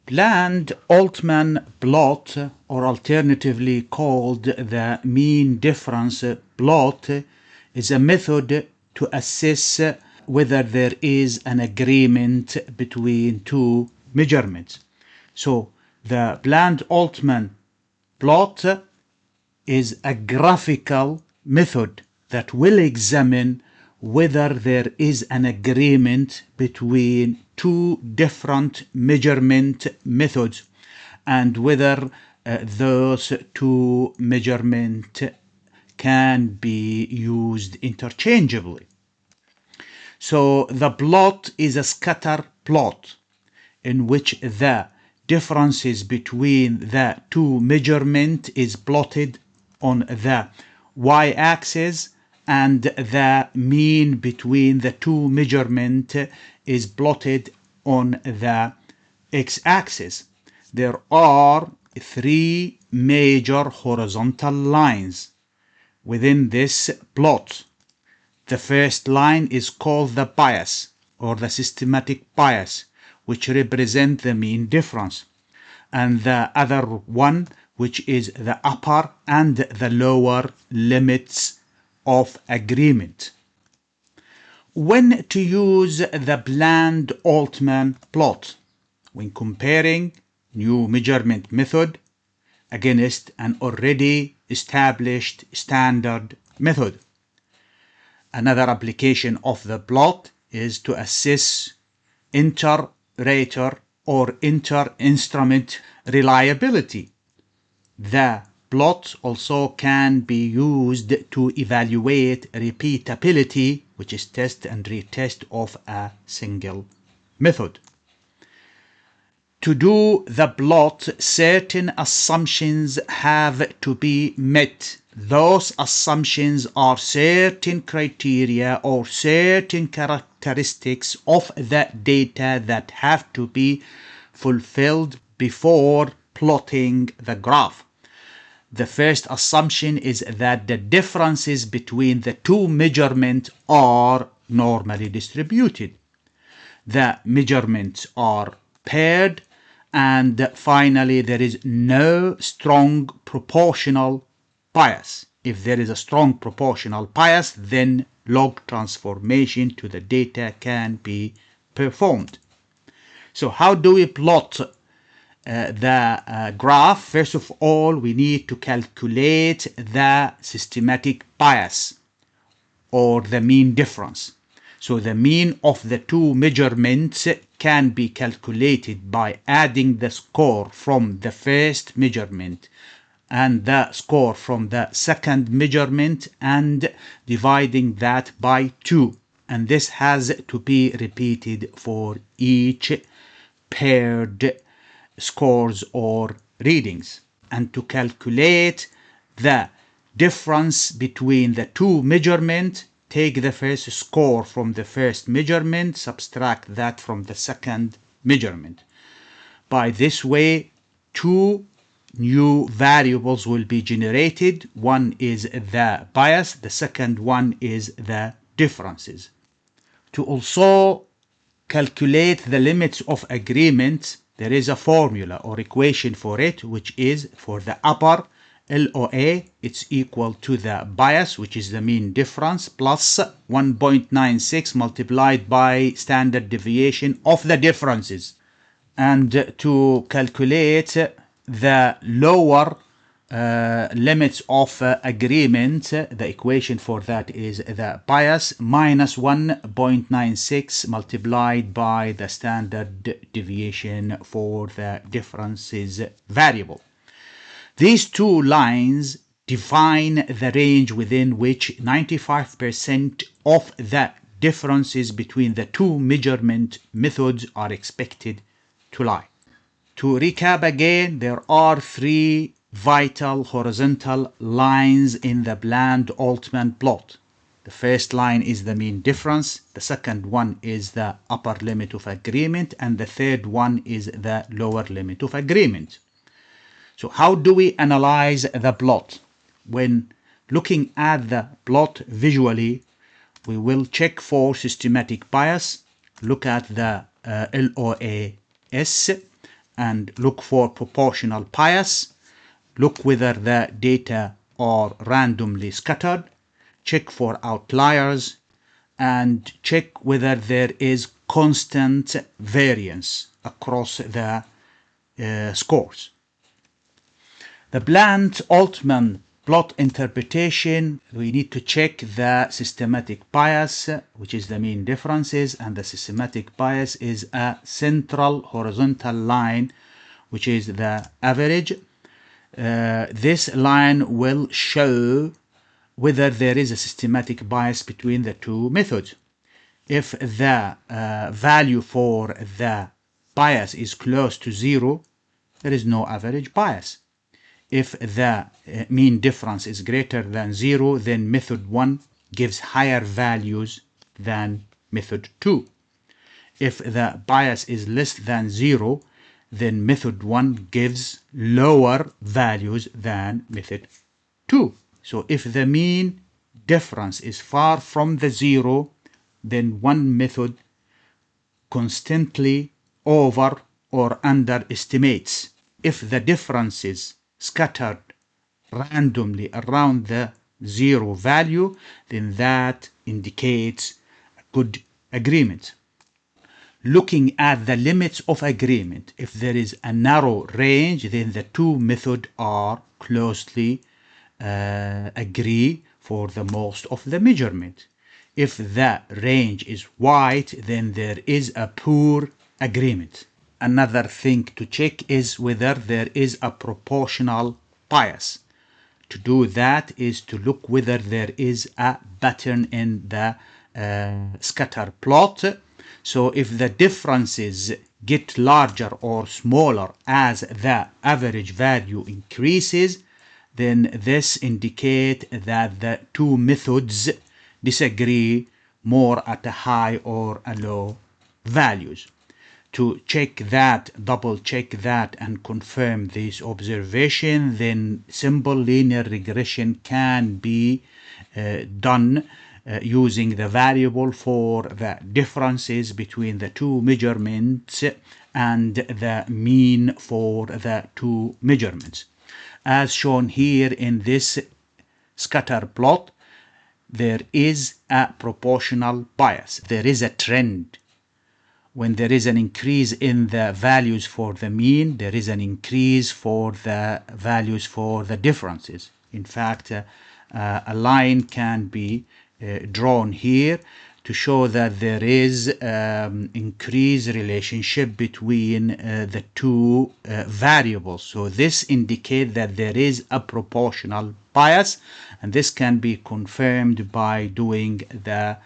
Bland Altman plot, or alternatively called the mean difference plot, is a method to assess whether there is an agreement between two measurements. So the Bland Altman plot is a graphical method that will examine whether there is an agreement between two different measurement methods and whether those two measurements can be used interchangeably. So the plot is a scatter plot in which the differences between the two measurements is plotted on the y-axis and the mean between the two measurements is plotted on the x-axis. There are three major horizontal lines within this plot. The first line is called the bias or the systematic bias, which represent the mean difference, and the other one, which is the upper and the lower limits of agreement. When to use the Bland Altman plot? When comparing new measurement method against an already established standard method. Another application of the plot is to assess inter-rater or inter-instrument reliability. The plot also can be used to evaluate repeatability, which is test and retest of a single method. To do the plot, certain assumptions have to be met. Those assumptions are certain criteria or certain characteristics of the data that have to be fulfilled before plotting the graph. The first assumption is that the differences between the two measurements are normally distributed. The measurements are paired, and finally there is no strong proportional bias. If there is a strong proportional bias, then log transformation to the data can be performed. So how do we plot the graph? First of all, we need to calculate the systematic bias or the mean difference. So the mean of the two measurements can be calculated by adding the score from the first measurement and the score from the second measurement and dividing that by 2. And this has to be repeated for each paired scores or readings. And to calculate the difference between the two measurements, take the first score from the first measurement, subtract that from the second measurement. By this way, two new variables will be generated. One is the bias, the second one is the differences. To also calculate the limits of agreement, there is a formula or equation for it, which is for the upper LOA, it's equal to the bias, which is the mean difference, plus 1.96 multiplied by standard deviation of the differences. And to calculate the lower limits of agreement, the equation for that is the bias minus 1.96 multiplied by the standard deviation for the differences variable. These two lines define the range within which 95% of the differences between the two measurement methods are expected to lie. To recap again, there are three vital horizontal lines in the Bland Altman plot. The first line is the mean difference, the second one is the upper limit of agreement, and the third one is the lower limit of agreement. So how do we analyze the plot? When looking at the plot visually, we will check for systematic bias, look at the LOAS, and look for proportional bias. Look whether the data are randomly scattered. Check for outliers and check whether there is constant variance across the scores. The bland Altman plot interpretation, we need to check the systematic bias, which is the mean differences, and the systematic bias is a central horizontal line, which is the average. This line will show whether there is a systematic bias between the two methods. If the value for the bias is close to 0, there is no average bias. If the mean difference is greater than 0, then method 1 gives higher values than method 2. If the bias is less than 0, then method 1 gives lower values than method 2. So if the mean difference is far from the 0, then one method constantly over or underestimates. If the difference is scattered randomly around the 0 value, then that indicates a good agreement. Looking at the limits of agreement, if there is a narrow range, then the two methods are closely agree for the most of the measurement. If the range is wide, then there is a poor agreement. Another thing to check is whether there is a proportional bias. To do that is to look whether there is a pattern in the scatter plot. So if the differences get larger or smaller as the average value increases, then this indicates that the two methods disagree more at a high or a low values. To check that, double check that and confirm this observation, then simple linear regression can be done using the variable for the differences between the two measurements and the mean for the two measurements. As shown here in this scatter plot, there is a proportional bias. There is a trend. When there is an increase in the values for the mean, there is an increase for the values for the differences. In fact, a line can be drawn here to show that there is increased relationship between the two variables. So this indicates that there is a proportional bias, and this can be confirmed by doing the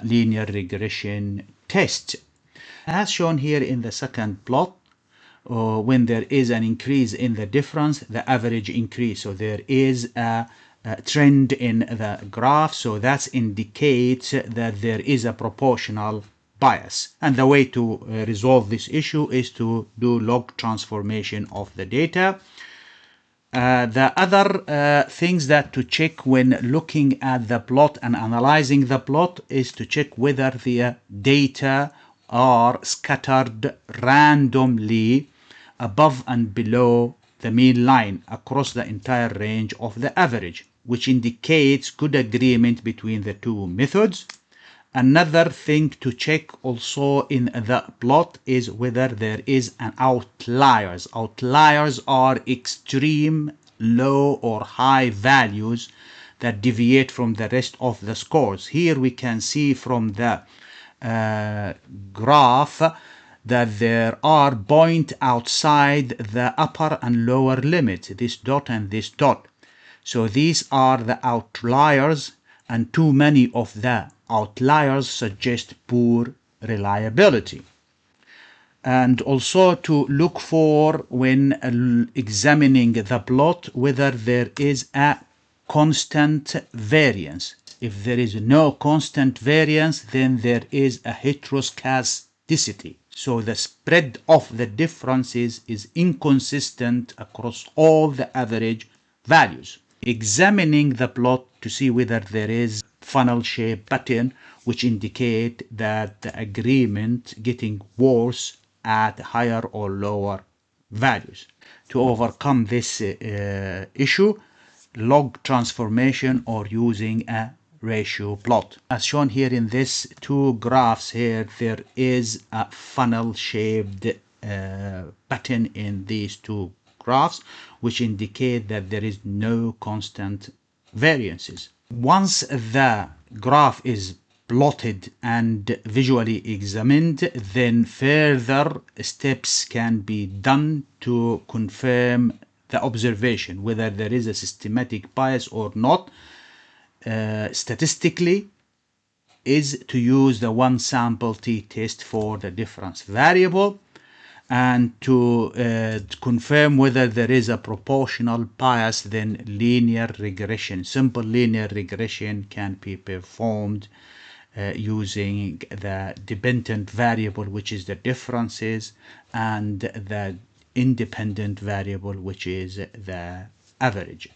linear regression test. As shown here in the second plot, when there is an increase in the difference, the average increase. So there is a trend in the graph, so that indicates that there is a proportional bias. And the way to resolve this issue is to do log transformation of the data. The other things that to check when looking at the plot and analyzing the plot is to check whether the data are scattered randomly above and below the mean line across the entire range of the average, which indicates good agreement between the two methods. Another thing to check also in the plot is whether there is an outliers. Outliers are extreme low or high values that deviate from the rest of the scores. Here we can see from the graph that there are points outside the upper and lower limit, this dot and this dot. So these are the outliers, and too many of the outliers suggest poor reliability. And also to look for, when examining the plot, whether there is a constant variance. If there is no constant variance, then there is a heteroscedasticity. So the spread of the differences is inconsistent across all the average values. Examining the plot to see whether there is funnel shape pattern, which indicate that the agreement getting worse at higher or lower values. To overcome this issue, log transformation or using a ratio plot. As shown here in this two graphs here, there is a funnel shaped pattern in these two graphs, which indicate that there is no constant variances. Once the graph is plotted and visually examined, then further steps can be done to confirm the observation, whether there is a systematic bias or not. Statistically, is to use the one sample t-test for the difference variable, and to confirm whether there is a proportional bias, then linear regression, simple linear regression can be performed using the dependent variable, which is the differences, and the independent variable, which is the average.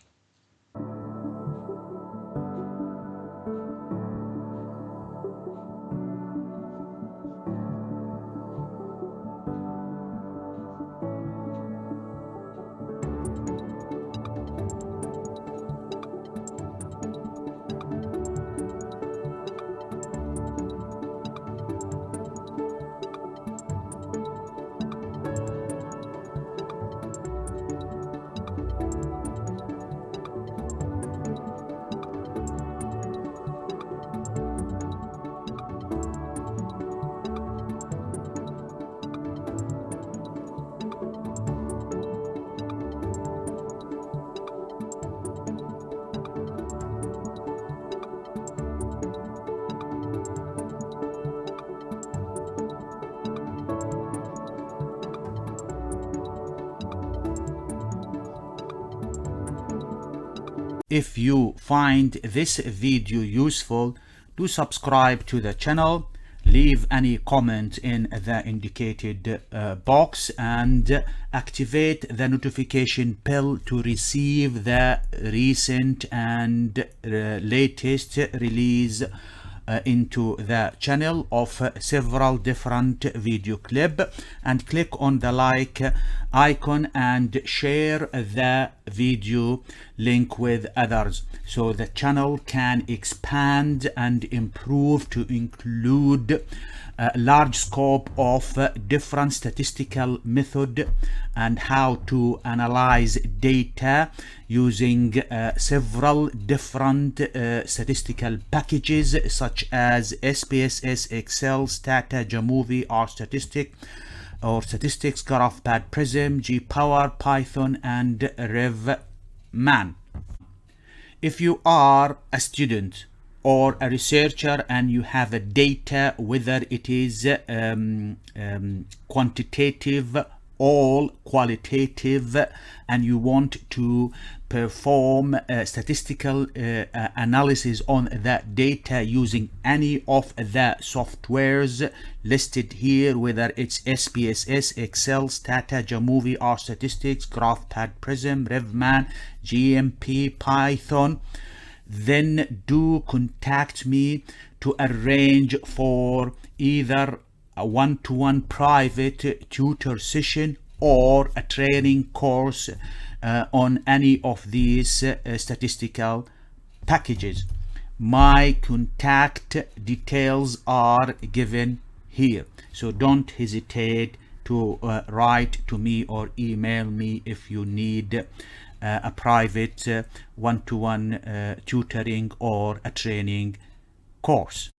If you find this video useful, do subscribe to the channel, leave any comment in the indicated box, and activate the notification bell to receive the recent and latest release into the channel of several different video clips, and click on the like icon and share the video link with others, so the channel can expand and improve to include a large scope of different statistical method and how to analyze data using several different statistical packages such as SPSS, Excel, Stata, Jamovi, RStatistic or Statistics, GraphPad, Prism, GPower, Python, and RevMan. If you are a student or a researcher and you have a data, whether it is quantitative or qualitative, and you want to perform statistical analysis on that data using any of the softwares listed here, whether it's SPSS, Excel, Stata, Jamovi, RStatistics, GraphPad, Prism, RevMan, GMP, Python, then do contact me to arrange for either a one-to-one private tutor session or a training course on any of these statistical packages. My contact details are given here, so don't hesitate to write to me or email me if you need a private one-to-one tutoring or a training course.